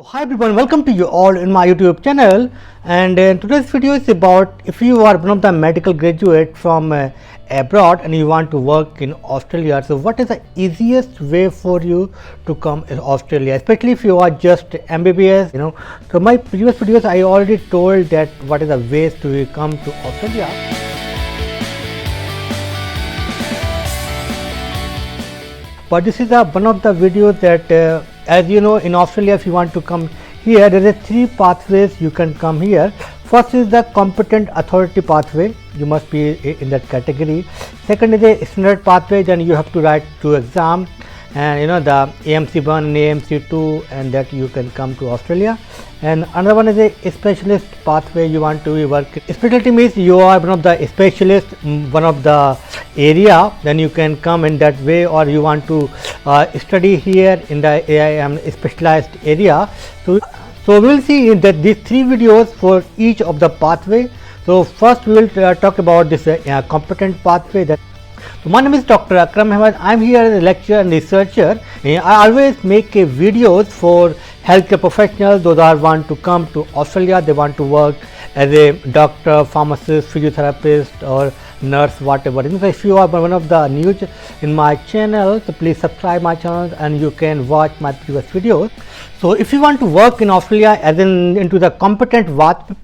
Hi everyone, welcome to you all in my YouTube channel, and today's video is about if you are one of the medical graduate from abroad and you want to work in Australia. So what is the easiest way for you to come in Australia, especially if you are just MBBS, So my previous videos I already told that what is the ways to come to Australia. But this is one of the videos that as you know, in Australia, if you want to come here, there are three pathways you can come here. First is the competent authority pathway, you must be in that category. Second is the standard pathway, then you have to write 2 exams, and the AMC1 and AMC2, and that you can come to Australia. And another one is a specialist pathway, you want to work. Specialty means you are one of the specialists, one of the area, then you can come in that way, or you want to study here in the specialized area. So we will see in that these 3 videos for each of the pathway. So first we will talk about this competent pathway. So my name is Dr. Akram Ahmed. I am here as a lecturer and researcher. I always make videos for healthcare professionals, those that want to come to Australia, they want to work as a doctor, pharmacist, physiotherapist or nurse, whatever. So if you are one of the new in my channel, so please subscribe my channel and you can watch my previous videos. So if you want to work in Australia as into the competent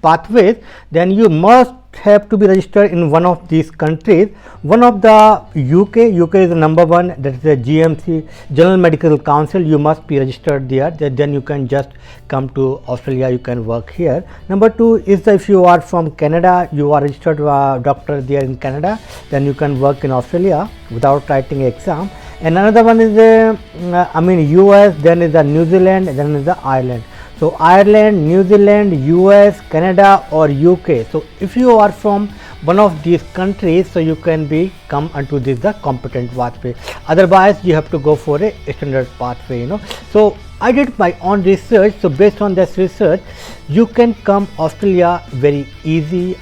pathways, then you must have to be registered in one of these countries. One of the UK is the number one, that is the GMC, General Medical Council. You must be registered there, then you can just come to Australia, you can work here. Number 2 is that if you are from Canada, you are registered doctor there in Canada, then you can work in Australia without writing an exam. And another one is US, then is the New Zealand, and then is the Ireland. So Ireland, New Zealand, US, Canada or UK. So if you are from one of these countries, so you can come onto this the competent pathway. Otherwise you have to go for a standard pathway. So I did my own research. So based on this research, you can come Australia very easy,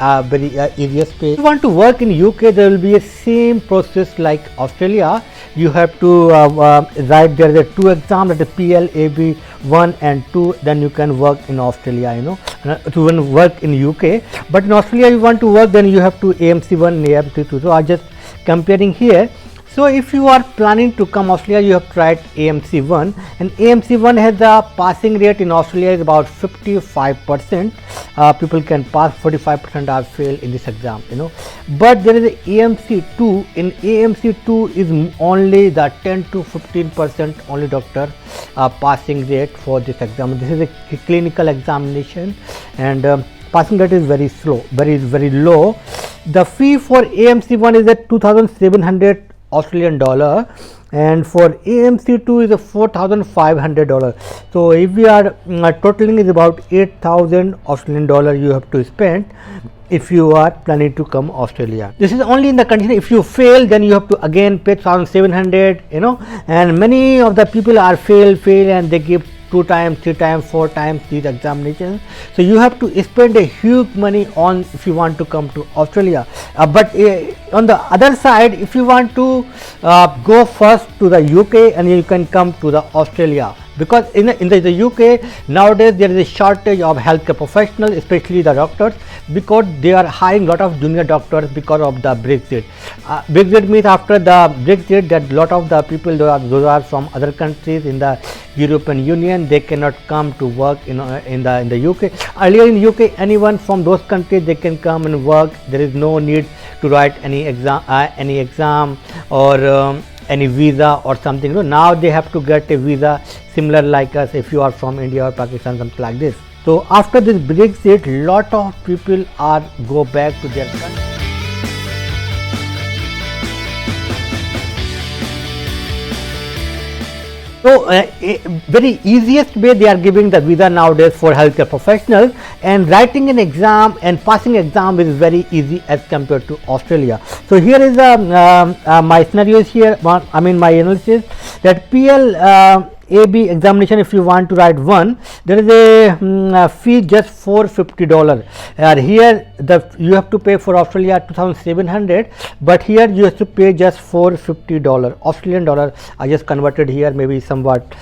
easiest way. If you want to work in UK, there will be a same process like Australia. You have to write there the 2 exams, that is PLAB 1 and 2, then you can work in Australia, to work in UK. But in Australia you want to work, then you have to AMC1 and AMC2. So I just comparing here. So if you are planning to come Australia, you have to write AMC1, and AMC1 has a passing rate in Australia is about 55%. People can pass, 45% are fail in this exam, But there is a AMC2. In AMC2 is only the 10 to 15% only doctor passing rate for this exam. This is a clinical examination, and passing rate is very slow, very low. The fee for AMC1 is at 2,700 Australian dollar, and for AMC2 is a $4,500. So if we are totaling is about 8,000 Australian dollar you have to spend if you are planning to come Australia. This is only in the condition if you fail, then you have to again pay 1,700, and many of the people are fail and they give 2 times, 3 times, 4 times these examinations. So you have to spend a huge money on if you want to come to Australia. But on the other side, if you want to go first to the UK, and you can come to the Australia, because in the UK nowadays there is a shortage of healthcare professionals, especially the doctors, because they are hiring lot of junior doctors because of the Brexit. Brexit means after the Brexit that lot of the people those are from other countries in the European Union, they cannot come to work in the UK. Earlier in UK, anyone from those countries they can come and work. There is no need to write any exam or any visa or something. Now they have to get a visa similar like us if you are from India or Pakistan, something like this. So after this Brexit, lot of people go back to their country. So very easiest way they are giving the visa nowadays for healthcare professionals, and writing an exam and passing exam is very easy as compared to Australia. So here is my scenarios here. My analysis that AB examination, if you want to write one, there is a fee just $450. Here you have to pay for Australia 2,700, but here you have to pay just $450 Australian dollar. I just converted here, maybe somewhat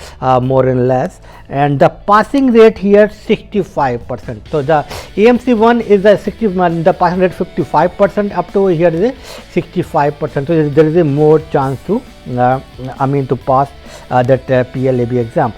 more and less. and the passing rate here 65%. So the AMC1 is a 60, the passing rate 55%, up to here is a 65%. So there is a more chance to to pass that PLAB exam.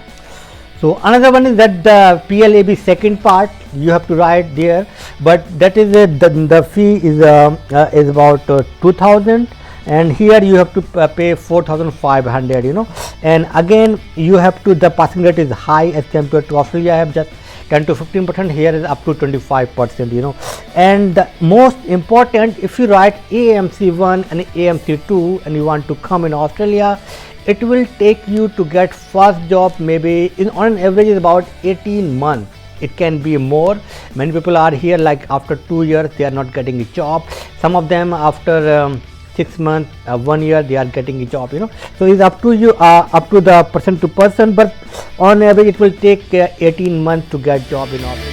So another one is that the PLAB second part you have to write there, but that is the fee is about 2000, and here you have to pay 4500, and again you have to, the passing rate is high as compared to Australia. I have just 10 to 15%, here is up to 25%, and the most important, if you write AMC1 and AMC2 and you want to come in Australia, it will take you to get first job maybe on an average is about 18 months. It can be more. Many people are here like after 2 years they are not getting a job. Some of them after 6 months, 1 year they are getting a job, So it's up to you, up to the person to person, but on average it will take 18 months to get job in Australia.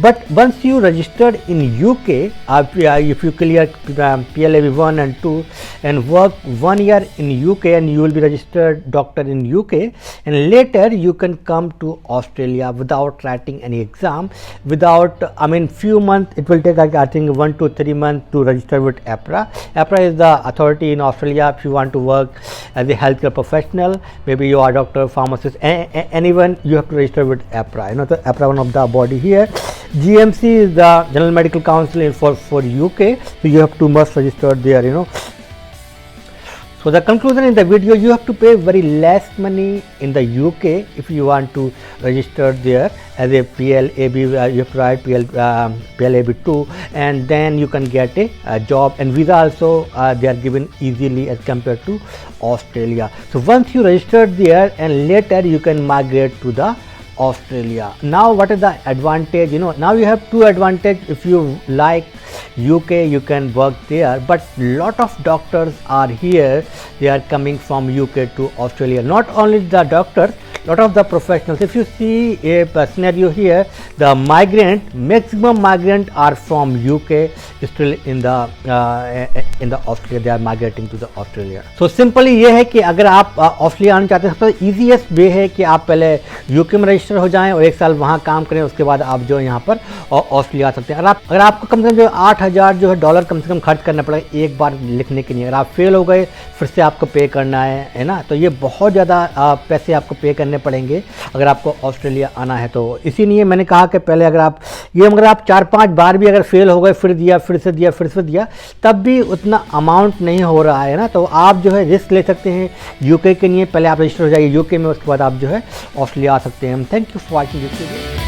But once you registered in UK, if you clear PLAB 1 and 2 and work 1 year in UK, and you will be registered doctor in UK, and later you can come to Australia without writing any exam, without few months. It will take like I think 1 to 3 months to register with APRA. APRA is the authority in Australia if you want to work as a healthcare professional, maybe you are doctor, pharmacist, anyone, you have to register with APRA. The APRA one of the body here. GMC is the General Medical Council for UK, so you have to must register there, So the conclusion in the video, you have to pay very less money in the UK if you want to register there as a PLAB. You have to write PLAB2, and then you can get a job, and visa also they are given easily as compared to Australia. So once you register there, and later you can migrate to the Australia. Now what is the advantage? Now you have two advantage. If you like UK, you can work there, but lot of doctors are here, they are coming from UK to Australia. Not only the doctors, lot of the professionals. If you see a scenario here, the maximum migrant are from UK, still in the Australia, they are migrating to the Australia. So simply ये है कि अगर आप Australia आना चाहते हैं तो easiest वे है कि आप पहले यूके में रजिस्टर हो जाएं और 1 साल वहाँ काम करें, उसके बाद आप जो यहाँ पर ऑस्ट्रेलिया आ सकते हैं। अगर आपको कम से कम जो 8000 जो है डॉलर कम से कम खर्च करना पड़ेगा एक बार लिखने के लिए। अगर आप फेल हो गए फिर से आपको पे करना है ना, तो ये बहुत ज़्यादा पैसे आपको पे करने पड़ेंगे अगर आपको ऑस्ट्रेलिया आना है। तो इसीलिए मैंने कहा कि पहले अगर आप 4-5 बार भी अगर फेल हो गए, फिर दिया, फिर से दिया, तब भी उतना अमाउंट नहीं हो रहा है ना, तो आप जो है रिस्क ले सकते हैं यूके के लिए। पहले आप रजिस्टर हो जाइए यूके में, उसके बाद आप जो है ऑस्ट्रेलिया आ सकते हैं। Thank you for watching this video.